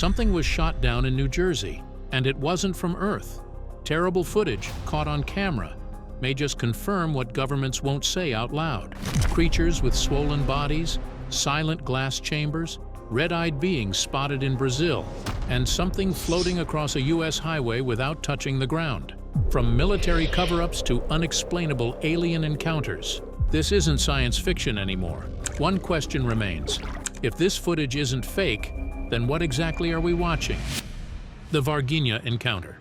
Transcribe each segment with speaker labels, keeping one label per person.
Speaker 1: Something was shot down in New Jersey, and it wasn't from Earth. Terrible footage caught on camera may just confirm what governments won't say out loud. Creatures with swollen bodies, silent glass chambers, red-eyed beings spotted in Brazil, and something floating across a U.S. highway without touching the ground. From military cover-ups to unexplainable alien encounters, this isn't science fiction anymore. One question remains. If this footage isn't fake, then what exactly are we watching? The Varghinia encounter.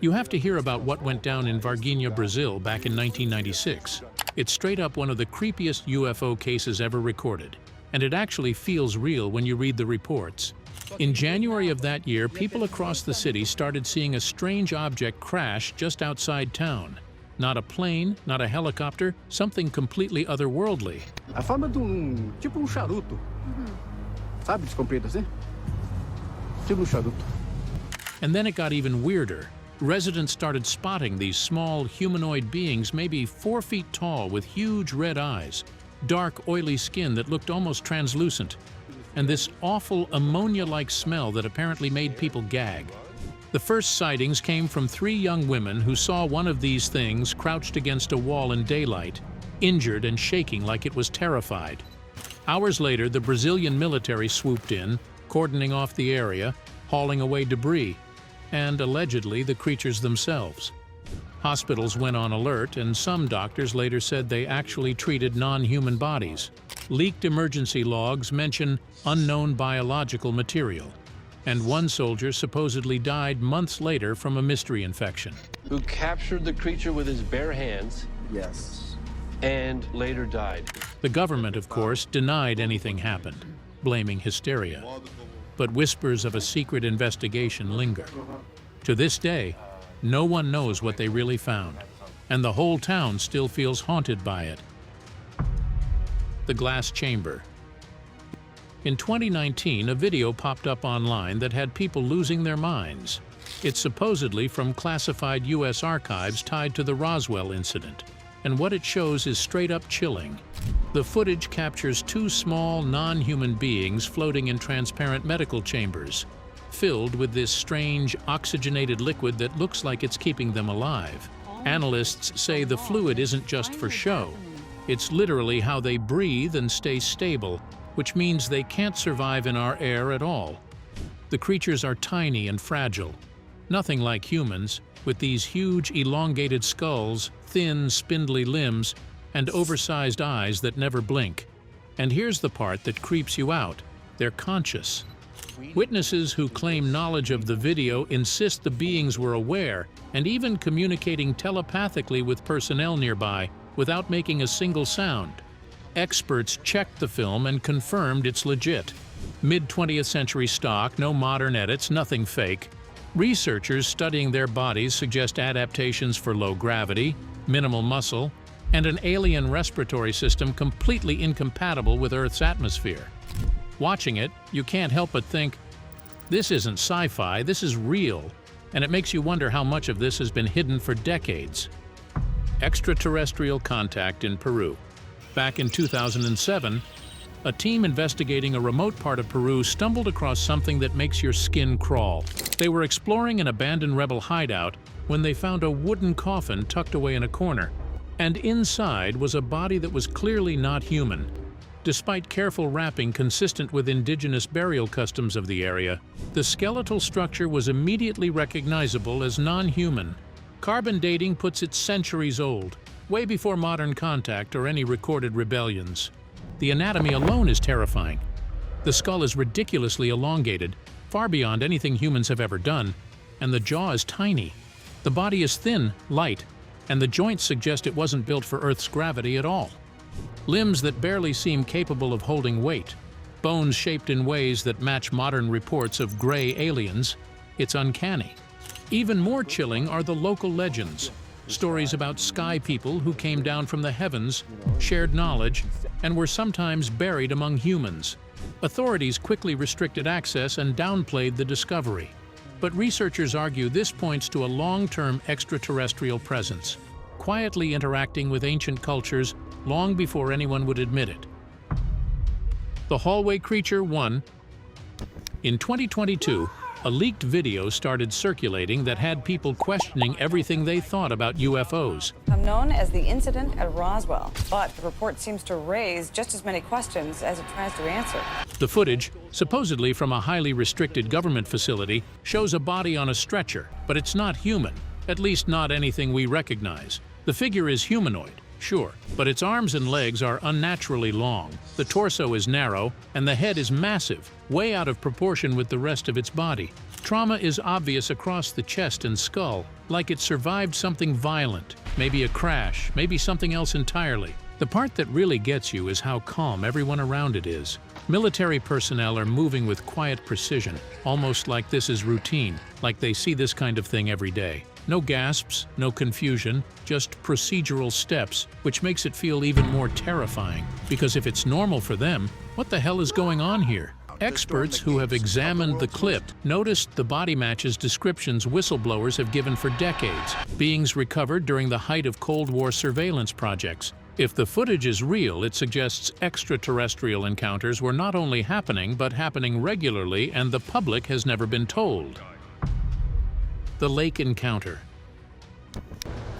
Speaker 1: You have to hear about what went down in Varghinia, Brazil back in 1996. It's straight up one of the creepiest UFO cases ever recorded, and it actually feels real when you read the reports. In January of that year, people across the city started seeing a strange object crash just outside town. Not a plane, not a helicopter, something completely otherworldly.
Speaker 2: A forma de tipo charuto. Sabe, descomprido assim? Tipo charuto.
Speaker 1: And then it got even weirder. Residents started spotting these small humanoid beings, maybe 4 feet tall with huge red eyes, dark, oily skin that looked almost translucent, and this awful ammonia-like smell that apparently made people gag. The first sightings came from 3 young women who saw one of these things crouched against a wall in daylight, injured and shaking like it was terrified. Hours later, the Brazilian military swooped in, cordoning off the area, hauling away debris, and allegedly the creatures themselves. Hospitals went on alert, and some doctors later said they actually treated non-human bodies. Leaked emergency logs mention unknown biological material, and one soldier supposedly died months later from a mystery infection.
Speaker 3: Who captured the creature with his bare hands.
Speaker 2: Yes.
Speaker 3: And later died.
Speaker 1: The government, of course, denied anything happened, blaming hysteria. But whispers of a secret investigation linger. To this day, no one knows what they really found, and the whole town still feels haunted by it. The glass chamber. In 2019, a video popped up online that had people losing their minds. It's supposedly from classified U.S. archives tied to the Roswell incident, and what it shows is straight up chilling. The footage captures 2 small, non-human beings floating in transparent medical chambers, filled with this strange, oxygenated liquid that looks like it's keeping them alive. Analysts say the fluid isn't just for show. It's literally how they breathe and stay stable, which means they can't survive in our air at all. The creatures are tiny and fragile, nothing like humans, with these huge, elongated skulls, thin, spindly limbs, and oversized eyes that never blink. And here's the part that creeps you out. They're conscious. Witnesses who claim knowledge of the video insist the beings were aware and even communicating telepathically with personnel nearby without making a single sound. Experts checked the film and confirmed it's legit. Mid-20th century stock, no modern edits, nothing fake. Researchers studying their bodies suggest adaptations for low gravity, minimal muscle, and an alien respiratory system completely incompatible with Earth's atmosphere. Watching it, you can't help but think, this isn't sci-fi, this is real, and it makes you wonder how much of this has been hidden for decades. Extraterrestrial contact in Peru. Back in 2007, a team investigating a remote part of Peru stumbled across something that makes your skin crawl. They were exploring an abandoned rebel hideout when they found a wooden coffin tucked away in a corner, and inside was a body that was clearly not human. Despite careful wrapping consistent with indigenous burial customs of the area, the skeletal structure was immediately recognizable as non-human. Carbon dating puts it centuries old, way before modern contact or any recorded rebellions. The anatomy alone is terrifying. The skull is ridiculously elongated, far beyond anything humans have ever done, and the jaw is tiny. The body is thin, light, and the joints suggest it wasn't built for Earth's gravity at all. Limbs that barely seem capable of holding weight. Bones shaped in ways that match modern reports of gray aliens. It's uncanny. Even more chilling are the local legends. Stories about sky people who came down from the heavens, shared knowledge, and were sometimes buried among humans. Authorities quickly restricted access and downplayed the discovery. But researchers argue this points to a long-term extraterrestrial presence, quietly interacting with ancient cultures long before anyone would admit it. The hallway creature 1. In 2022, a leaked video started circulating that had people questioning everything they thought about UFOs.
Speaker 4: Known as the incident at Roswell, but the report seems to raise just as many questions as it tries to answer.
Speaker 1: The footage, supposedly from a highly restricted government facility, shows a body on a stretcher, but it's not human, at least not anything we recognize. The figure is humanoid, sure, but its arms and legs are unnaturally long, the torso is narrow, and the head is massive, way out of proportion with the rest of its body. Trauma is obvious across the chest and skull, like it survived something violent, maybe a crash, maybe something else entirely. The part that really gets you is how calm everyone around it is. Military personnel are moving with quiet precision, almost like this is routine, like they see this kind of thing every day. No gasps, no confusion, just procedural steps, which makes it feel even more terrifying. Because if it's normal for them, what the hell is going on here? Experts who have examined the clip noticed the body matches descriptions whistleblowers have given for decades, beings recovered during the height of Cold War surveillance projects. If the footage is real, it suggests extraterrestrial encounters were not only happening, but happening regularly, and the public has never been told. The lake encounter.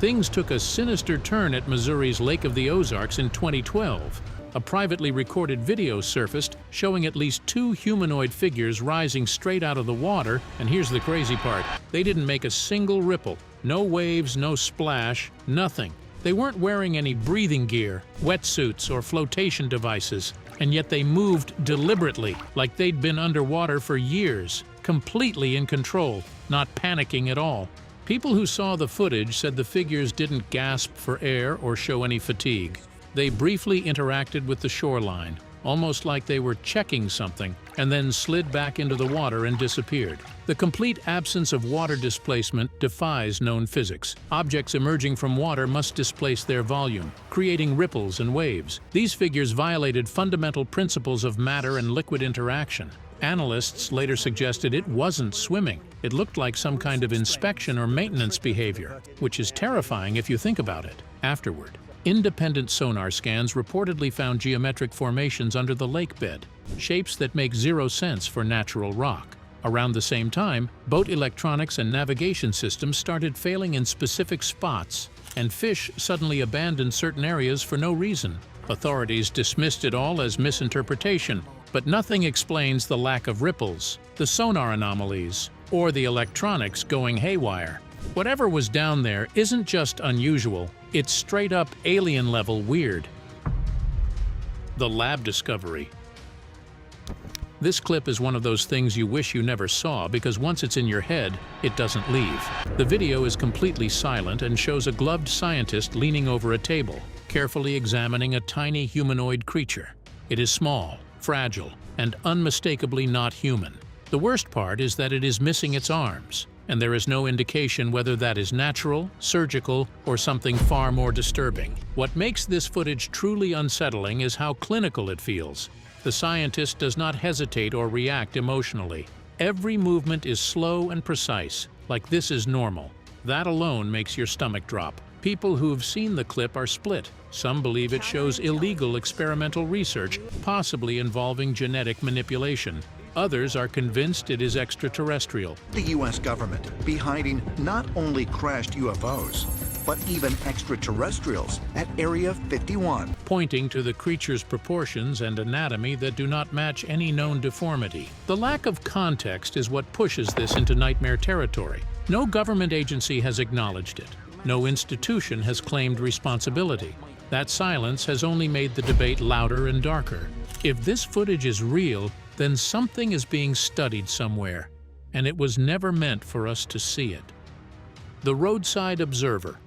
Speaker 1: Things took a sinister turn at Missouri's Lake of the Ozarks in 2012. A privately recorded video surfaced showing at least 2 humanoid figures rising straight out of the water, and here's the crazy part. They didn't make a single ripple. No waves, no splash, nothing. They weren't wearing any breathing gear, wetsuits, or flotation devices, and yet they moved deliberately, like they'd been underwater for years, completely in control, not panicking at all. People who saw the footage said the figures didn't gasp for air or show any fatigue. They briefly interacted with the shoreline, almost like they were checking something, and then slid back into the water and disappeared. The complete absence of water displacement defies known physics. Objects emerging from water must displace their volume, creating ripples and waves. These figures violated fundamental principles of matter and liquid interaction. Analysts later suggested it wasn't swimming. It looked like some kind of inspection or maintenance behavior, which is terrifying if you think about it. Afterward, independent sonar scans reportedly found geometric formations under the lake bed, shapes that make zero sense for natural rock. Around the same time, boat electronics and navigation systems started failing in specific spots, and fish suddenly abandoned certain areas for no reason. Authorities dismissed it all as misinterpretation, but nothing explains the lack of ripples, the sonar anomalies, or the electronics going haywire. Whatever was down there isn't just unusual, it's straight-up alien-level weird. The lab discovery. This clip is one of those things you wish you never saw because once it's in your head, it doesn't leave. The video is completely silent and shows a gloved scientist leaning over a table, carefully examining a tiny humanoid creature. It is small, fragile, and unmistakably not human. The worst part is that it is missing its arms, and there is no indication whether that is natural, surgical, or something far more disturbing. What makes this footage truly unsettling is how clinical it feels. The scientist does not hesitate or react emotionally. Every movement is slow and precise, like this is normal. That alone makes your stomach drop. People who have seen the clip are split. Some believe it shows illegal experimental research, possibly involving genetic manipulation. Others are convinced it is extraterrestrial.
Speaker 5: The U.S. government be hiding not only crashed UFOs, but even extraterrestrials at Area 51.
Speaker 1: Pointing to the creature's proportions and anatomy that do not match any known deformity. The lack of context is what pushes this into nightmare territory. No government agency has acknowledged it. No institution has claimed responsibility. That silence has only made the debate louder and darker. If this footage is real, then something is being studied somewhere, and it was never meant for us to see it. The Roadside Observer.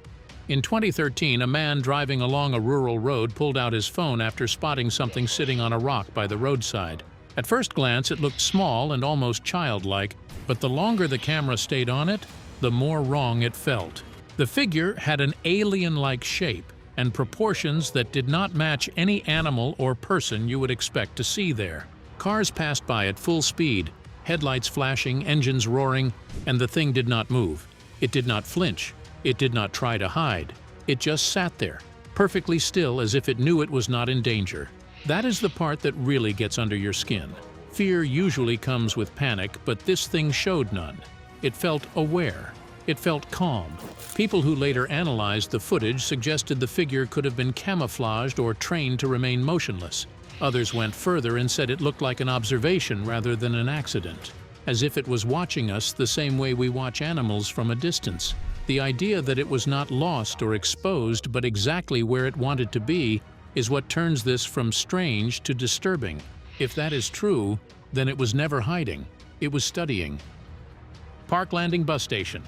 Speaker 1: In 2013, a man driving along a rural road pulled out his phone after spotting something sitting on a rock by the roadside. At first glance, it looked small and almost childlike, but the longer the camera stayed on it, the more wrong it felt. The figure had an alien-like shape and proportions that did not match any animal or person you would expect to see there. Cars passed by at full speed, headlights flashing, engines roaring, and the thing did not move. It did not flinch. It did not try to hide. It just sat there, perfectly still as if it knew it was not in danger. That is the part that really gets under your skin. Fear usually comes with panic, but this thing showed none. It felt aware. It felt calm. People who later analyzed the footage suggested the figure could have been camouflaged or trained to remain motionless. Others went further and said it looked like an observation rather than an accident, as if it was watching us the same way we watch animals from a distance. The idea that it was not lost or exposed but exactly where it wanted to be is what turns this from strange to disturbing. If that is true, then it was never hiding. It was studying. Park Landing Bus Station.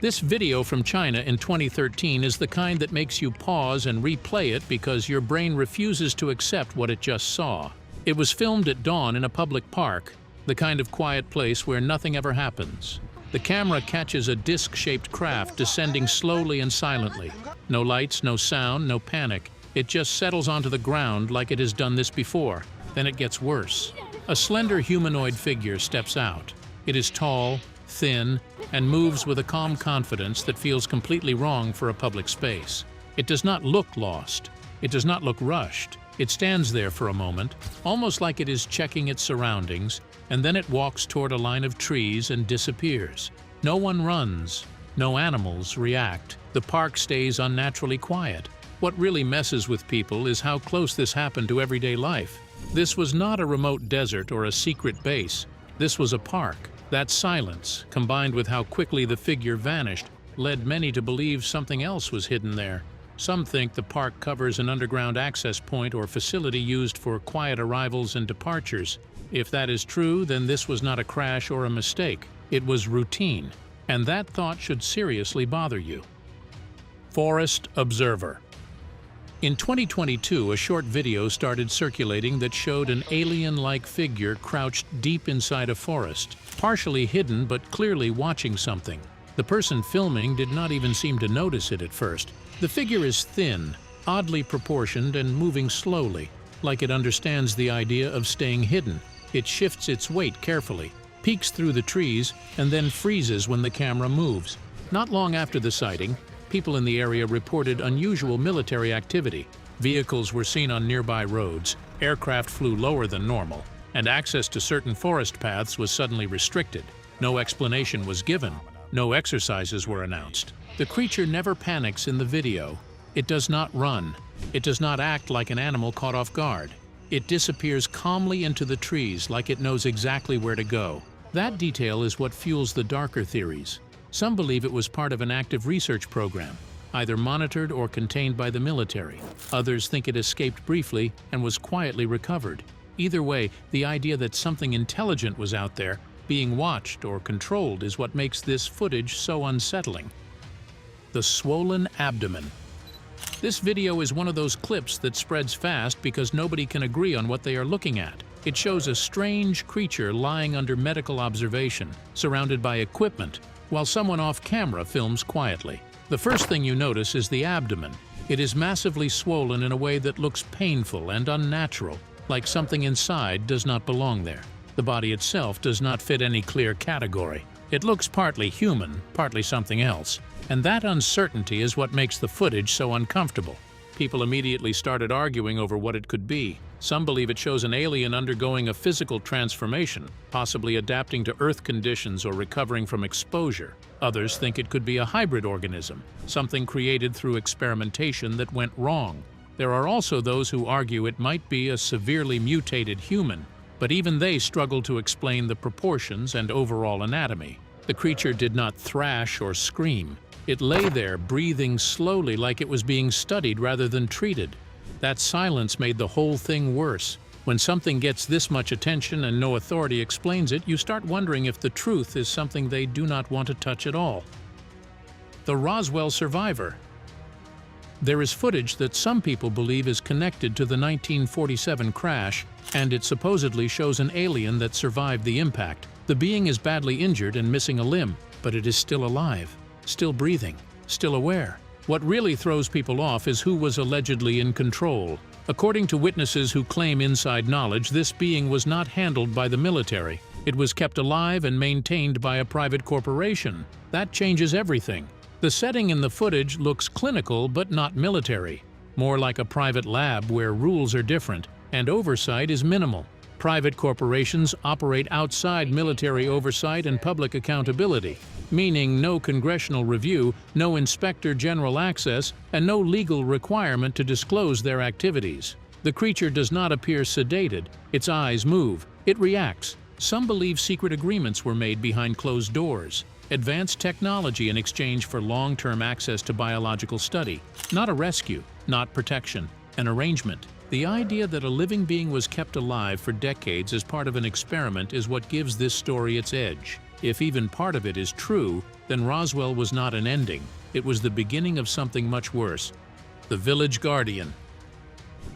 Speaker 1: This video from China in 2013 is the kind that makes you pause and replay it because your brain refuses to accept what it just saw. It was filmed at dawn in a public park, the kind of quiet place where nothing ever happens. The camera catches a disc-shaped craft descending slowly and silently. No lights, no sound, no panic. It just settles onto the ground like it has done this before. Then it gets worse. A slender humanoid figure steps out. It is tall, thin, and moves with a calm confidence that feels completely wrong for a public space. It does not look lost. It does not look rushed. It stands there for a moment, almost like it is checking its surroundings, and then it walks toward a line of trees and disappears. No one runs. No animals react. The park stays unnaturally quiet. What really messes with people is how close this happened to everyday life. This was not a remote desert or a secret base. This was a park. That silence, combined with how quickly the figure vanished, led many to believe something else was hidden there. Some think the park covers an underground access point or facility used for quiet arrivals and departures. If that is true, then this was not a crash or a mistake. It was routine, and that thought should seriously bother you. Forest Observer. In 2022, a short video started circulating that showed an alien-like figure crouched deep inside a forest, partially hidden but clearly watching something. The person filming did not even seem to notice it at first. The figure is thin, oddly proportioned, and moving slowly, like it understands the idea of staying hidden. It shifts its weight carefully, peeks through the trees, and then freezes when the camera moves. Not long after the sighting, people in the area reported unusual military activity. Vehicles were seen on nearby roads, aircraft flew lower than normal, and access to certain forest paths was suddenly restricted. No explanation was given. No exercises were announced. The creature never panics in the video. It does not run. It does not act like an animal caught off guard. It disappears calmly into the trees like it knows exactly where to go. That detail is what fuels the darker theories. Some believe it was part of an active research program, either monitored or contained by the military. Others think it escaped briefly and was quietly recovered. Either way, the idea that something intelligent was out there, being watched or controlled, is what makes this footage so unsettling. The swollen abdomen. This video is one of those clips that spreads fast because nobody can agree on what they are looking at. It shows a strange creature lying under medical observation, surrounded by equipment, while someone off camera films quietly. The first thing you notice is the abdomen. It is massively swollen in a way that looks painful and unnatural, like something inside does not belong there. The body itself does not fit any clear category. It looks partly human, partly something else, and that uncertainty is what makes the footage so uncomfortable. People immediately started arguing over what it could be. Some believe it shows an alien undergoing a physical transformation, possibly adapting to Earth conditions or recovering from exposure. Others think it could be a hybrid organism, something created through experimentation that went wrong. There are also those who argue it might be a severely mutated human, but even they struggle to explain the proportions and overall anatomy. The creature did not thrash or scream. It lay there, breathing slowly like it was being studied rather than treated. That silence made the whole thing worse. When something gets this much attention and no authority explains it, you start wondering if the truth is something they do not want to touch at all. The Roswell survivor. There is footage that some people believe is connected to the 1947 crash, and it supposedly shows an alien that survived the impact. The being is badly injured and missing a limb, but it is still alive, still breathing, still aware. What really throws people off is who was allegedly in control. According to witnesses who claim inside knowledge, this being was not handled by the military. It was kept alive and maintained by a private corporation. That changes everything. The setting in the footage looks clinical but not military, more like a private lab where rules are different and oversight is minimal. Private corporations operate outside military oversight and public accountability, meaning no congressional review, no inspector general access, and no legal requirement to disclose their activities. The creature does not appear sedated, its eyes move, it reacts. Some believe secret agreements were made behind closed doors. Advanced technology in exchange for long-term access to biological study. Not a rescue, not protection, an arrangement. The idea that a living being was kept alive for decades as part of an experiment is what gives this story its edge. If even part of it is true, then Roswell was not an ending. It was the beginning of something much worse. The Village Guardian.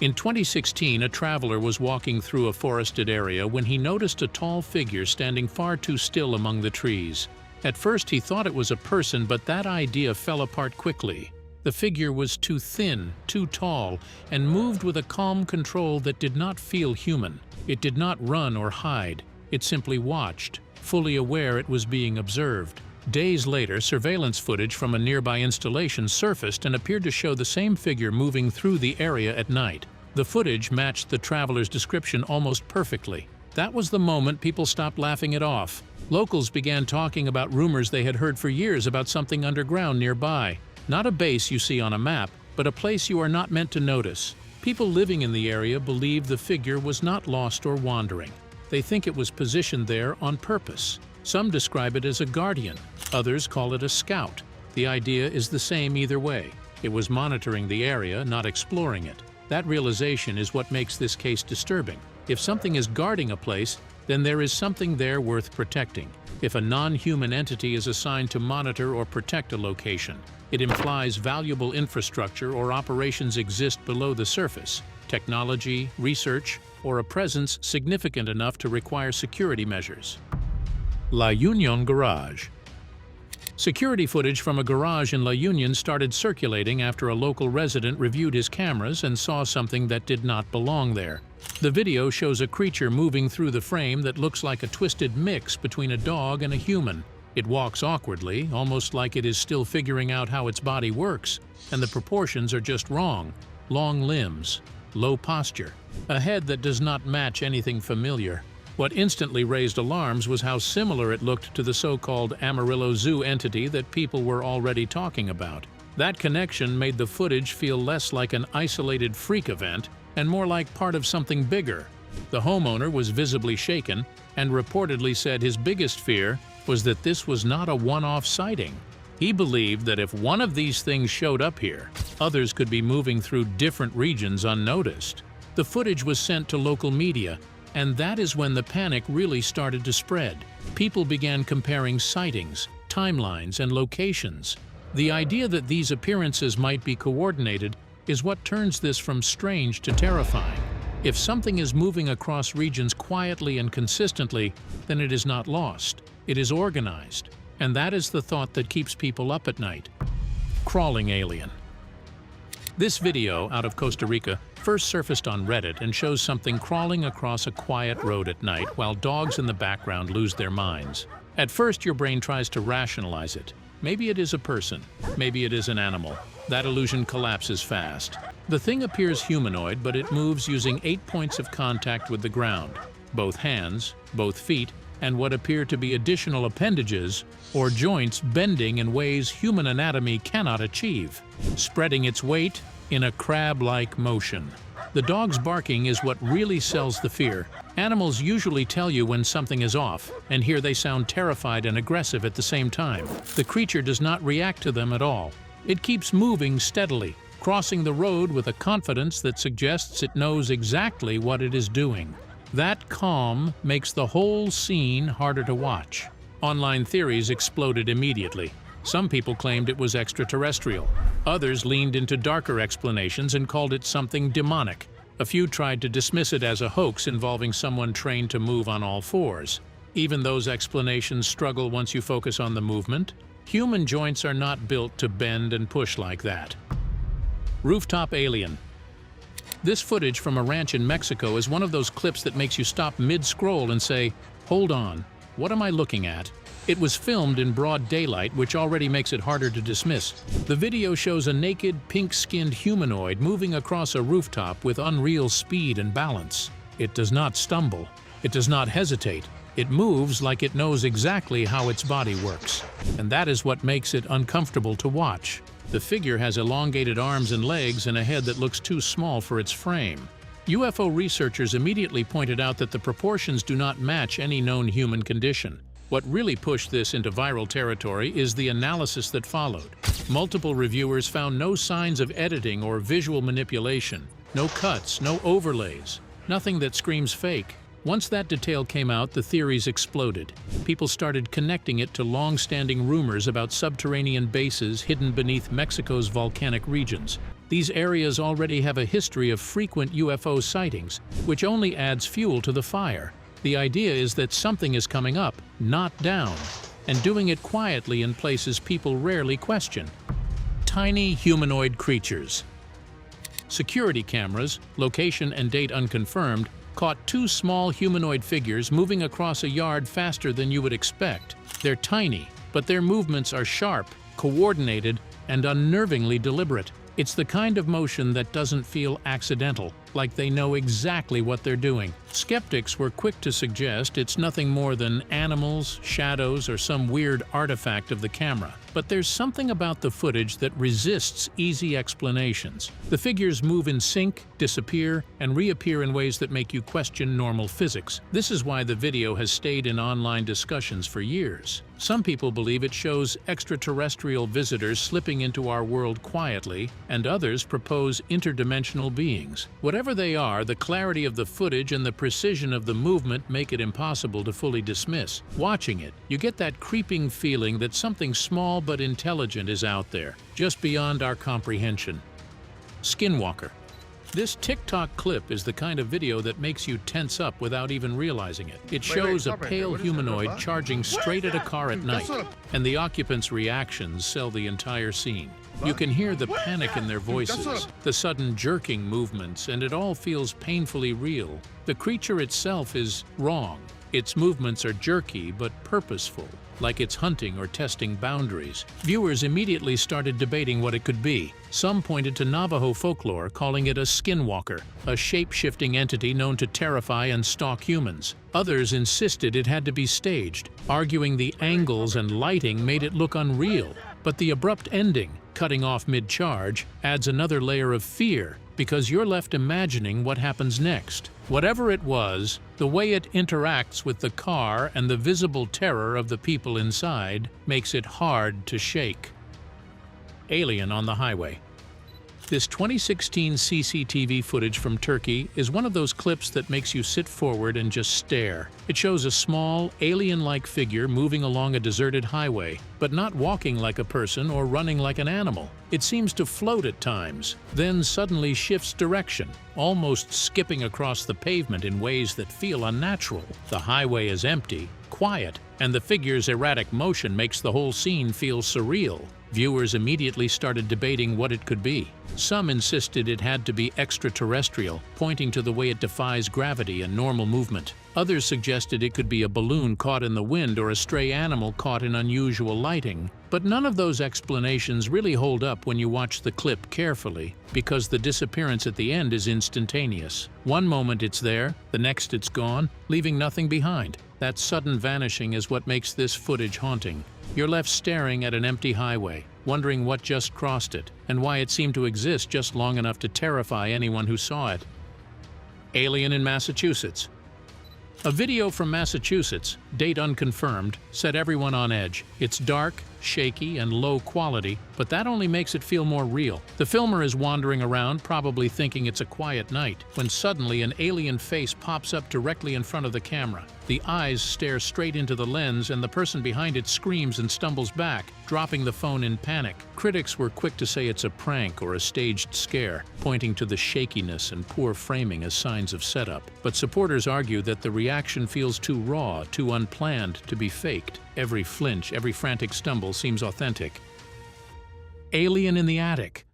Speaker 1: In 2016, a traveler was walking through a forested area when he noticed a tall figure standing far too still among the trees. At first he thought it was a person, but that idea fell apart quickly. The figure was too thin, too tall, and moved with a calm control that did not feel human. It did not run or hide. It simply watched, fully aware it was being observed. Days later, surveillance footage from a nearby installation surfaced and appeared to show the same figure moving through the area at night. The footage matched the traveler's description almost perfectly. That was the moment people stopped laughing it off. Locals began talking about rumors they had heard for years about something underground nearby. Not a base you see on a map, but a place you are not meant to notice. People living in the area believe the figure was not lost or wandering. They think it was positioned there on purpose. Some describe it as a guardian, others call it a scout. The idea is the same either way. It was monitoring the area, not exploring it. That realization is what makes this case disturbing. If something is guarding a place, then there is something there worth protecting. If a non-human entity is assigned to monitor or protect a location, it implies valuable infrastructure or operations exist below the surface, technology, research, or a presence significant enough to require security measures. Launion Garage. Security footage from a garage in Launion started circulating after a local resident reviewed his cameras and saw something that did not belong there. The video shows a creature moving through the frame that looks like a twisted mix between a dog and a human. It walks awkwardly, almost like it is still figuring out how its body works, and the proportions are just wrong. Long limbs, low posture, a head that does not match anything familiar. What instantly raised alarms was how similar it looked to the so-called Amarillo Zoo entity that people were already talking about. That connection made the footage feel less like an isolated freak event and more like part of something bigger. The homeowner was visibly shaken and reportedly said his biggest fear was that this was not a one-off sighting. He believed that if one of these things showed up here, others could be moving through different regions unnoticed. The footage was sent to local media, and that is when the panic really started to spread. People began comparing sightings, timelines, and locations. The idea that these appearances might be coordinated is what turns this from strange to terrifying. If something is moving across regions quietly and consistently, then it is not lost. It is organized. And that is the thought that keeps people up at night. Crawling alien. This video, out of Costa Rica, first surfaced on Reddit and shows something crawling across a quiet road at night while dogs in the background lose their minds. At first, your brain tries to rationalize it. Maybe it is a person. Maybe it is an animal. That illusion collapses fast. The thing appears humanoid, but it moves using 8 points of contact with the ground. Both hands, both feet, and what appear to be additional appendages or joints bending in ways human anatomy cannot achieve, spreading its weight in a crab-like motion. The dog's barking is what really sells the fear. Animals usually tell you when something is off, and here they sound terrified and aggressive at the same time. The creature does not react to them at all. It keeps moving steadily, crossing the road with a confidence that suggests it knows exactly what it is doing. That calm makes the whole scene harder to watch. Online theories exploded immediately. Some people claimed it was extraterrestrial. Others leaned into darker explanations and called it something demonic. A few tried to dismiss it as a hoax involving someone trained to move on all fours. Even those explanations struggle once you focus on the movement. Human joints are not built to bend and push like that. Rooftop alien. This footage from a ranch in Mexico is one of those clips that makes you stop mid-scroll and say, "Hold on, what am I looking at?" It was filmed in broad daylight, which already makes it harder to dismiss. The video shows a naked, pink-skinned humanoid moving across a rooftop with unreal speed and balance. It does not stumble. It does not hesitate. It moves like it knows exactly how its body works. And that is what makes it uncomfortable to watch. The figure has elongated arms and legs and a head that looks too small for its frame. UFO researchers immediately pointed out that the proportions do not match any known human condition. What really pushed this into viral territory is the analysis that followed. Multiple reviewers found no signs of editing or visual manipulation. No cuts, no overlays, nothing that screams fake. Once that detail came out, the theories exploded. People started connecting it to long-standing rumors about subterranean bases hidden beneath Mexico's volcanic regions. These areas already have a history of frequent UFO sightings, which only adds fuel to the fire. The idea is that something is coming up, not down, and doing it quietly in places people rarely question. Tiny humanoid creatures. Security cameras, location and date unconfirmed, caught two small humanoid figures moving across a yard faster than you would expect. They're tiny, but their movements are sharp, coordinated, and unnervingly deliberate. It's the kind of motion that doesn't feel accidental, like they know exactly what they're doing. Skeptics were quick to suggest it's nothing more than animals, shadows, or some weird artifact of the camera. But there's something about the footage that resists easy explanations. The figures move in sync, disappear, and reappear in ways that make you question normal physics. This is why the video has stayed in online discussions for years. Some people believe it shows extraterrestrial visitors slipping into our world quietly, and others propose interdimensional beings. Whatever they are, the clarity of the footage and the precision of the movement make it impossible to fully dismiss. Watching it, you get that creeping feeling that something small but intelligent is out there, just beyond our comprehension. Skinwalker. This TikTok clip is the kind of video that makes you tense up without even realizing it. It shows a pale humanoid charging straight at a car at night, and the occupants' reactions sell the entire scene. You can hear the panic in their voices, the sudden jerking movements, and it all feels painfully real. The creature itself is wrong. Its movements are jerky but purposeful, like it's hunting or testing boundaries. Viewers immediately started debating what it could be. Some pointed to Navajo folklore, calling it a skinwalker, a shape-shifting entity known to terrify and stalk humans. Others insisted it had to be staged, arguing the angles and lighting made it look unreal. But the abrupt ending, cutting off mid-charge, adds another layer of fear, because you're left imagining what happens next. Whatever it was, the way it interacts with the car and the visible terror of the people inside makes it hard to shake. Alien on the highway. This 2016 CCTV footage from Turkey is one of those clips that makes you sit forward and just stare. It shows a small, alien-like figure moving along a deserted highway, but not walking like a person or running like an animal. It seems to float at times, then suddenly shifts direction, almost skipping across the pavement in ways that feel unnatural. The highway is empty, quiet, and the figure's erratic motion makes the whole scene feel surreal. Viewers immediately started debating what it could be. Some insisted it had to be extraterrestrial, pointing to the way it defies gravity and normal movement. Others suggested it could be a balloon caught in the wind or a stray animal caught in unusual lighting. But none of those explanations really hold up when you watch the clip carefully, because the disappearance at the end is instantaneous. One moment it's there, the next it's gone, leaving nothing behind. That sudden vanishing is what makes this footage haunting. You're left staring at an empty highway, wondering what just crossed it, and why it seemed to exist just long enough to terrify anyone who saw it. Alien in Massachusetts. A video from Massachusetts, date unconfirmed, set everyone on edge. It's dark, shaky, and low quality, but that only makes it feel more real. The filmer is wandering around, probably thinking it's a quiet night, when suddenly an alien face pops up directly in front of the camera. The eyes stare straight into the lens, and the person behind it screams and stumbles back, dropping the phone in panic. Critics were quick to say it's a prank or a staged scare, pointing to the shakiness and poor framing as signs of setup. But supporters argue that the reaction feels too raw, too unplanned to be faked. Every flinch, every frantic stumble seems authentic. Alien in the attic.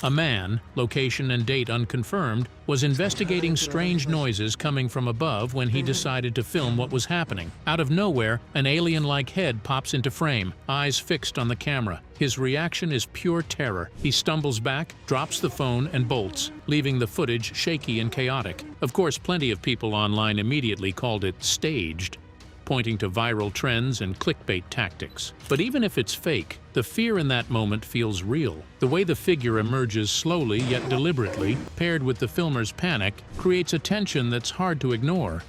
Speaker 1: A man, location and date unconfirmed, was investigating strange noises coming from above when he decided to film what was happening. Out of nowhere, an alien-like head pops into frame, eyes fixed on the camera. His reaction is pure terror. He stumbles back, drops the phone, and bolts, leaving the footage shaky and chaotic. Of course, plenty of people online immediately called it staged, pointing to viral trends and clickbait tactics. But even if it's fake, the fear in that moment feels real. The way the figure emerges slowly yet deliberately, paired with the filmer's panic, creates a tension that's hard to ignore.